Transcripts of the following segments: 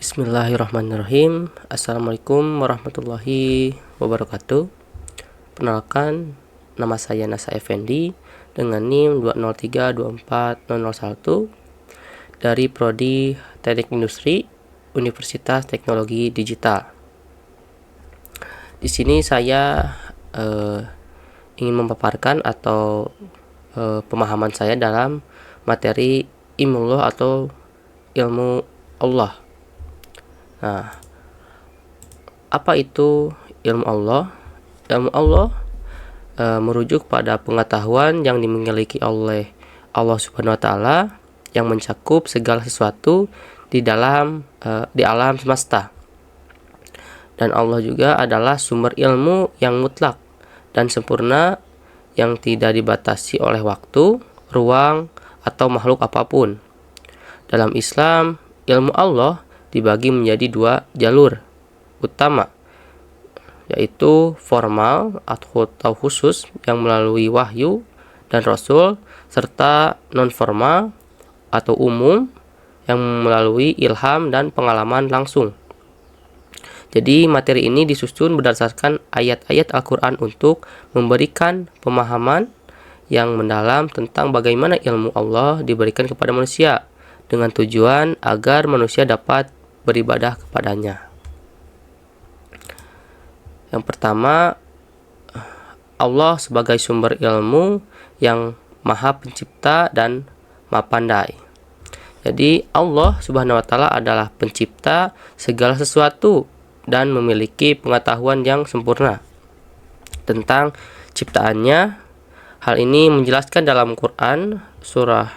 Bismillahirrahmanirrahim. Assalamualaikum warahmatullahi wabarakatuh. Perkenalkan, nama saya Nasa Effendi dengan NIM 2032401 dari Prodi Teknik Industri Universitas Teknologi Digital. Di sini saya ingin memaparkan atau pemahaman saya dalam materi ilmu atau ilmu Allah. Nah, apa itu ilmu Allah? Ilmu Allah merujuk pada pengetahuan yang dimiliki oleh Allah Subhanahu wa Ta'ala yang mencakup segala sesuatu di alam semesta. Dan Allah juga adalah sumber ilmu yang mutlak dan sempurna yang tidak dibatasi oleh waktu, ruang, atau makhluk apapun. Dalam Islam, ilmu Allah dibagi menjadi dua jalur utama, yaitu formal atau khusus yang melalui wahyu dan rasul, serta non-formal atau umum yang melalui ilham dan pengalaman langsung. Jadi materi ini disusun berdasarkan ayat-ayat Al-Quran untuk memberikan pemahaman yang mendalam tentang bagaimana ilmu Allah diberikan kepada manusia dengan tujuan agar manusia dapat beribadah kepadanya. Yang pertama, Allah sebagai sumber ilmu yang maha pencipta dan maha pandai. Jadi Allah Subhanahu wa Ta'ala adalah pencipta segala sesuatu dan memiliki pengetahuan yang sempurna tentang ciptaannya. Hal ini menjelaskan dalam Quran surah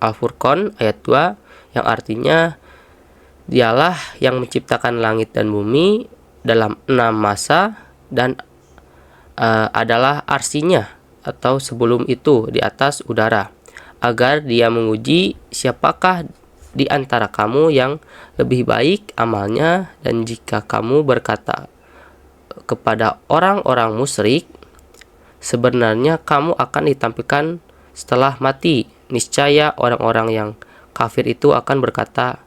Al-Furqan ayat 2 yang artinya, Dialah yang menciptakan langit dan bumi dalam 6 masa dan adalah arsinya atau sebelum itu di atas udara, agar dia menguji siapakah di antara kamu yang lebih baik amalnya, dan jika kamu berkata kepada orang-orang musyrik, sebenarnya kamu akan ditampilkan setelah mati, niscaya orang-orang yang kafir itu akan berkata,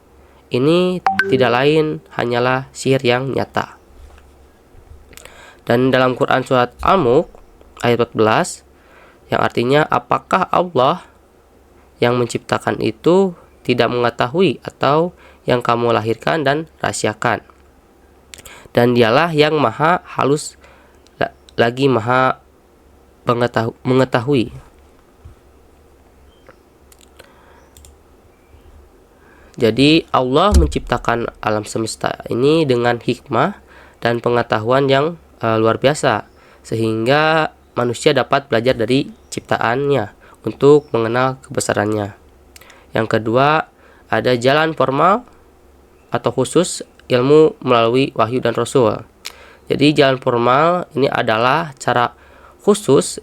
ini tidak lain hanyalah sihir yang nyata. Dan dalam Quran surat Al-Mulk ayat 14 yang artinya, apakah Allah yang menciptakan itu tidak mengetahui atau yang kamu lahirkan dan rahasiakan, dan dialah yang maha halus lagi maha mengetahui. Jadi Allah menciptakan alam semesta ini dengan hikmah dan pengetahuan yang luar biasa, sehingga manusia dapat belajar dari ciptaannya untuk mengenal kebesarannya. Yang kedua, ada jalan formal atau khusus ilmu melalui wahyu dan rasul. Jadi jalan formal ini adalah cara khusus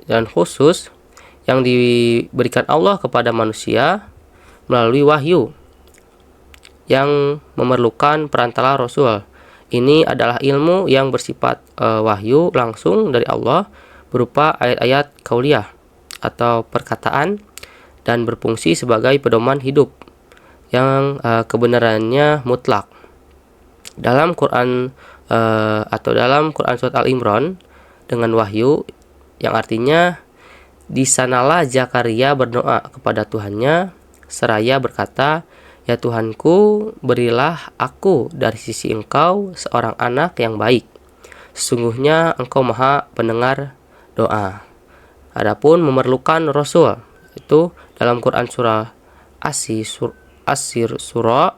jalan khusus yang diberikan Allah kepada manusia melalui wahyu yang memerlukan perantara rasul. Ini adalah ilmu yang bersifat wahyu langsung dari Allah berupa ayat-ayat qauliyah atau perkataan dan berfungsi sebagai pedoman hidup yang kebenarannya mutlak. Dalam Quran dalam Quran surat Al-Imran dengan wahyu yang artinya, di sanalah Zakaria berdoa kepada Tuhannya seraya berkata, ya Tuhanku, berilah aku dari sisi Engkau seorang anak yang baik. Sesungguhnya Engkau maha pendengar doa. Adapun memerlukan rasul, itu dalam Quran surah Asir surah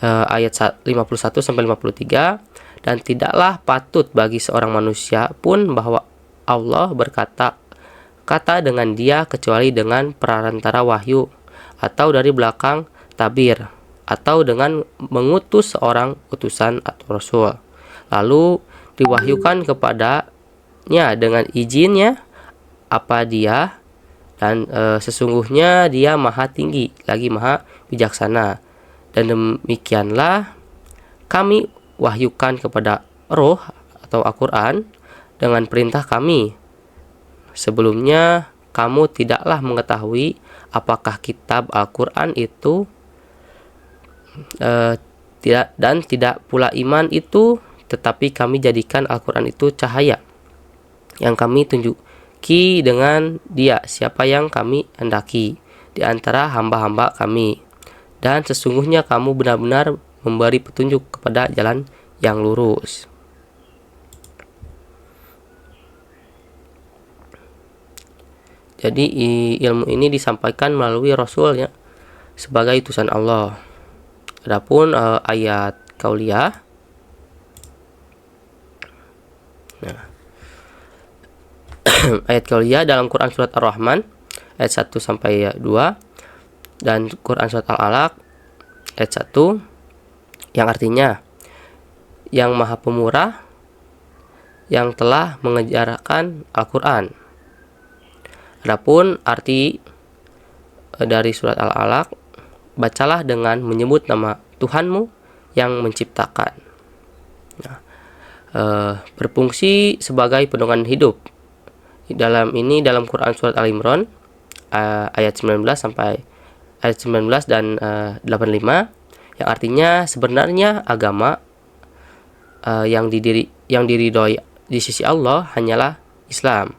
ayat 51-53, dan tidaklah patut bagi seorang manusia pun bahwa Allah berkata dengan dia kecuali dengan perantara wahyu atau dari belakang tabir atau dengan mengutus seorang utusan atau rasul, lalu diwahyukan kepadanya dengan izinnya apa dia, dan sesungguhnya dia maha tinggi lagi maha bijaksana. Dan demikianlah kami wahyukan kepada roh atau Al-Quran dengan perintah kami. Sebelumnya kamu tidaklah mengetahui apakah kitab Al-Quran itu tidak pula iman itu, tetapi kami jadikan Al-Quran itu cahaya yang kami tunjuki dengan dia siapa yang kami hendaki di antara hamba-hamba kami, dan sesungguhnya kamu benar-benar memberi petunjuk kepada jalan yang lurus. Jadi ilmu ini disampaikan melalui Rasul ya, sebagai utusan Allah. Adapun ayat kauliyah, nah, ayat kauliyah dalam Quran surat Ar-Rahman ayat 1 sampai 2 dan Quran surat Al-Alaq ayat 1 yang artinya yang Maha Pemurah yang telah mengajarkan Al-Quran. Adapun arti dari surat Al-Alaq, bacalah dengan menyebut nama Tuhanmu yang menciptakan. Nah, berfungsi sebagai pedoman hidup. Dalam Quran surat Al-Imran ayat 19 sampai ayat 19 dan 85 yang artinya sebenarnya agama yang diridhoi di sisi Allah hanyalah Islam.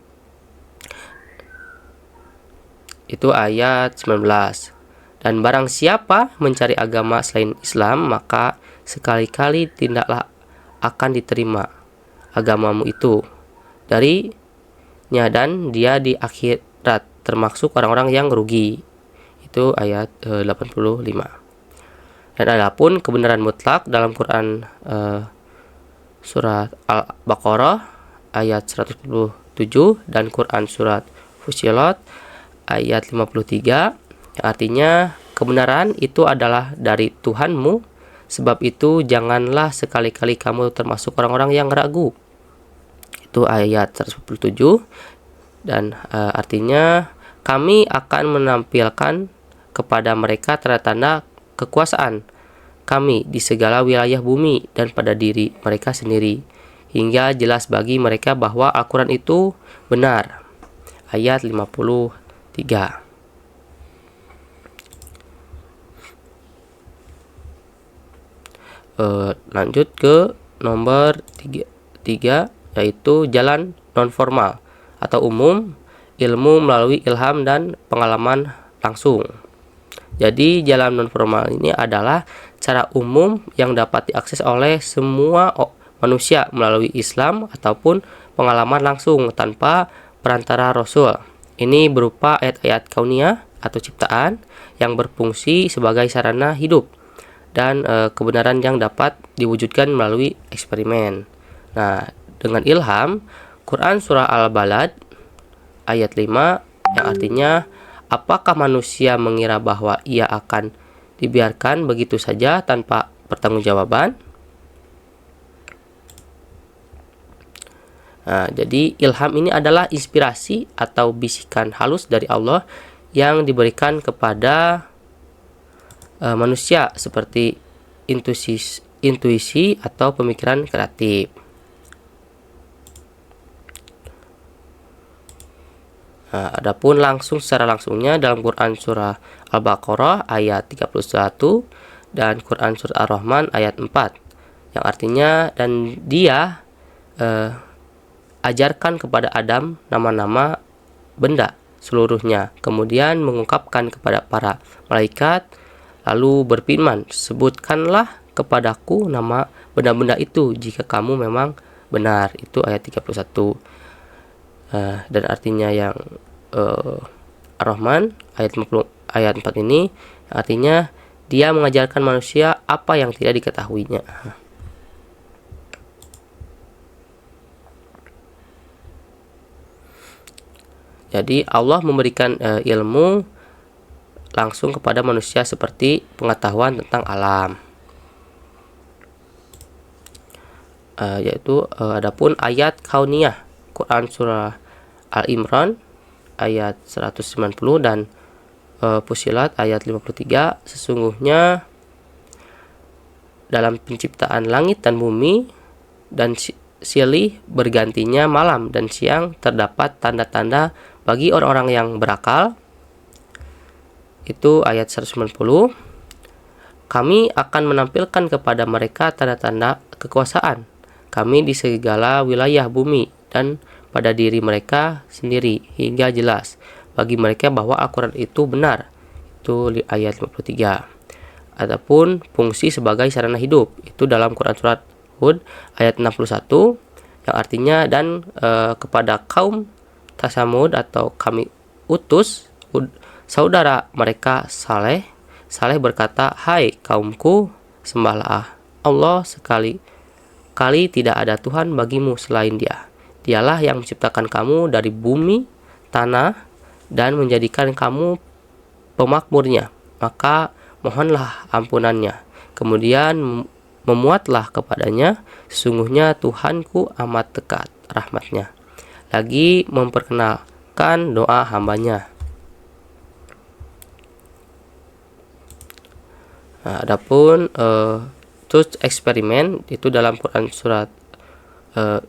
Itu ayat 19. Dan barang siapa mencari agama selain Islam, maka sekali-kali tidaklah akan diterima agamamu itu darinya, dan dia di akhirat termasuk orang-orang yang rugi. Itu ayat 85. Dan adapun kebenaran mutlak dalam Quran surat Al-Baqarah ayat 147 dan Quran surat Fussilat ayat 53 yang artinya kebenaran itu adalah dari Tuhanmu, sebab itu janganlah sekali-kali kamu termasuk orang-orang yang ragu. Itu ayat 147 dan artinya kami akan menampilkan kepada mereka tanda-tanda kekuasaan kami di segala wilayah bumi dan pada diri mereka sendiri, hingga jelas bagi mereka bahwa Al-Quran itu benar. Ayat 53. Lanjut ke nomor 3 yaitu jalan non formal atau umum, ilmu melalui ilham dan pengalaman langsung. Jadi jalan non formal ini adalah cara umum yang dapat diakses oleh semua manusia melalui Islam ataupun pengalaman langsung tanpa perantara Rasul. Ini berupa ayat-ayat kauniyah atau ciptaan yang berfungsi sebagai sarana hidup dan kebenaran yang dapat diwujudkan melalui eksperimen. Nah, dengan ilham, Quran surah Al-Balad ayat 5 yang artinya apakah manusia mengira bahwa ia akan dibiarkan begitu saja tanpa pertanggungjawaban? Nah, jadi ilham ini adalah inspirasi atau bisikan halus dari Allah yang diberikan kepada manusia seperti intuisi atau pemikiran kreatif. Nah, adapun secara langsungnya dalam Quran surah Al-Baqarah ayat 31 dan Quran surah Ar-Rahman ayat 4 yang artinya dan dia ajarkan kepada Adam nama-nama benda seluruhnya, kemudian mengungkapkan kepada para malaikat, lalu berfirman, sebutkanlah kepadaku nama benda-benda itu jika kamu memang benar. Itu ayat 31. Dan artinya yang Ar-Rahman ayat 4 ini artinya dia mengajarkan manusia apa yang tidak diketahuinya. Jadi Allah memberikan ilmu langsung kepada manusia seperti pengetahuan tentang alam. Yaitu adapun ayat kauniyah Quran surah Al-Imran ayat 190 dan Fussilat ayat 53, sesungguhnya dalam penciptaan langit dan bumi dan silih bergantinya malam dan siang terdapat tanda-tanda bagi orang-orang yang berakal, itu ayat 190, kami akan menampilkan kepada mereka tanda-tanda kekuasaan kami di segala wilayah bumi dan pada diri mereka sendiri hingga jelas bagi mereka bahwa Al-Quran itu benar. Itu ayat 53. Adapun fungsi sebagai sarana hidup itu dalam Quran surat Hud ayat 61 yang artinya dan kepada kaum Tasamud atau kami utus saudara mereka Saleh berkata, hai kaumku, sembahlah Allah sekali kali, tidak ada Tuhan bagimu selain Dia. Dialah yang menciptakan kamu dari bumi, tanah, dan menjadikan kamu pemakmurnya. Maka mohonlah ampunannya. Kemudian memuatlah kepadanya, sesungguhnya Tuhanku amat dekat rahmatnya. Lagi memperkenalkan doa hambanya. Nah, adapun terus eksperimen itu dalam Quran surat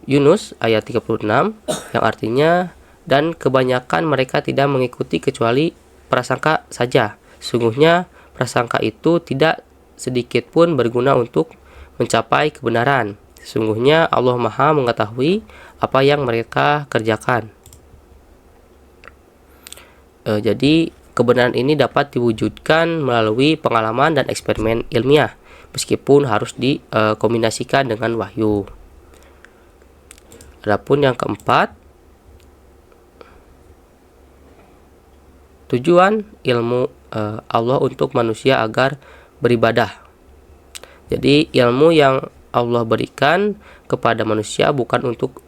Yunus ayat 36 yang artinya dan kebanyakan mereka tidak mengikuti kecuali prasangka saja. Sungguhnya prasangka itu tidak sedikit pun berguna untuk mencapai kebenaran. Sungguhnya Allah Maha mengetahui apa yang mereka kerjakan. Jadi kebenaran ini dapat diwujudkan melalui pengalaman dan eksperimen ilmiah, meskipun harus dikombinasikan dengan wahyu. Adapun yang keempat, tujuan ilmu Allah untuk manusia agar beribadah. Jadi ilmu yang Allah berikan kepada manusia bukan untuk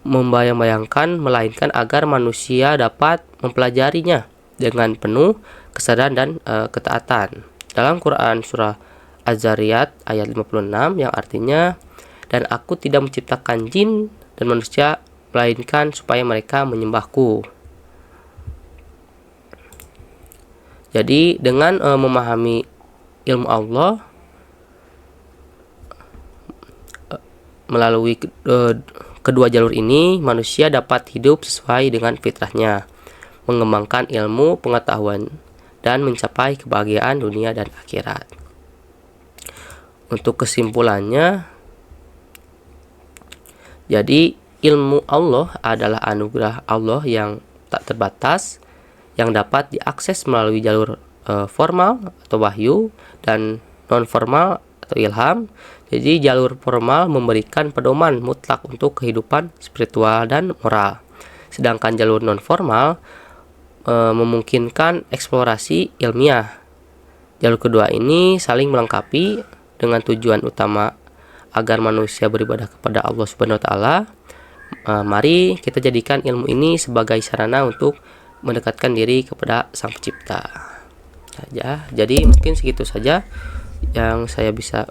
membayangkan melainkan agar manusia dapat mempelajarinya dengan penuh kesadaran dan ketaatan. Dalam Quran surah Az-Zariyat ayat 56 yang artinya, dan aku tidak menciptakan jin dan manusia melainkan supaya mereka menyembahku. Jadi dengan memahami ilmu Allah melalui kedua jalur ini, manusia dapat hidup sesuai dengan fitrahnya, mengembangkan ilmu pengetahuan, dan mencapai kebahagiaan dunia dan akhirat. Untuk kesimpulannya, jadi ilmu Allah adalah anugerah Allah yang tak terbatas, yang dapat diakses melalui jalur formal atau wahyu dan non-formal atau ilham. Jadi jalur formal memberikan pedoman mutlak untuk kehidupan spiritual dan moral. Sedangkan jalur non-formal memungkinkan eksplorasi ilmiah. Jalur kedua ini saling melengkapi dengan tujuan utama agar manusia beribadah kepada Allah Subhanahu wa taala. Mari kita jadikan ilmu ini sebagai sarana untuk mendekatkan diri kepada Sang Pencipta. Jadi mungkin segitu saja yang saya bisa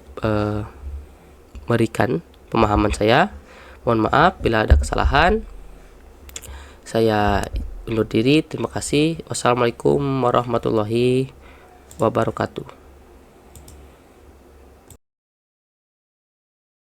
berikan pemahaman saya. Mohon maaf bila ada kesalahan. Saya undur diri. Terima kasih. Wassalamualaikum warahmatullahi wabarakatuh.